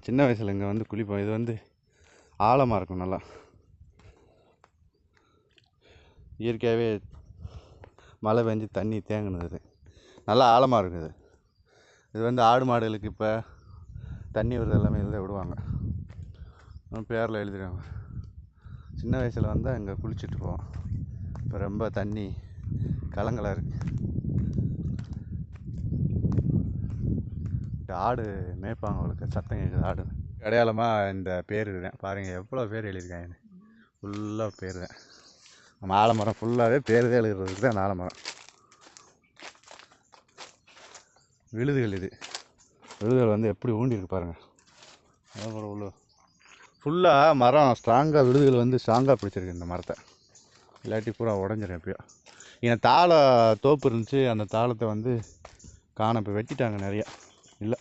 சின்ன வயசில் இங்கே வந்து குளிப்போம். இது வந்து ஆழமாக இருக்கும், நல்லா இயற்கையாகவே மழை பெஞ்சு தண்ணி தேங்கினது, நல்லா ஆழமாக இருக்குது. இது வந்து ஆடு மாடுகளுக்கு இப்போ தண்ணி வருது எல்லாமே இதில் விடுவாங்க, பேரில் எழுதிடுவாங்க. சின்ன வயசில் வந்தால் இங்கே குளிச்சுட்டு போவோம். இப்போ ரொம்ப தண்ணி கலங்கலாக இருக்குது. ஆடு மேய்ப்பாங்க, அவளுக்கு சத்தம் கேட்குது ஆடு. அடையாளமாக இந்த பேர் இருக்கேன் பாருங்கள், எவ்வளோ பேர் எழுதியிருக்காங்க. ஃபுல்லாக பேர் தான். நம்ம ஆலமரம் ஃபுல்லாகவே பேர் தான் எழுதுறதுக்கு தான் அந்த ஆலமரம். விழுதுகள், இது விழுதுகள் வந்து எப்படி ஊண்டிருக்கு பாருங்கள். ஆலமரம் உள்ள ஃபுல்லாக மரம் ஸ்ட்ராங்காக, விழுதுகள் வந்து ஸ்ட்ராங்காக பிடிச்சிருக்கு இந்த மரத்தை. இல்லாட்டி பூரா உடஞ்சிரும் எப்பயோ. என் தாளை தோப்பு இருந்துச்சு, அந்த தாளத்தை வந்து காண இப்போ வெட்டிட்டாங்க நிறையா. இல்லை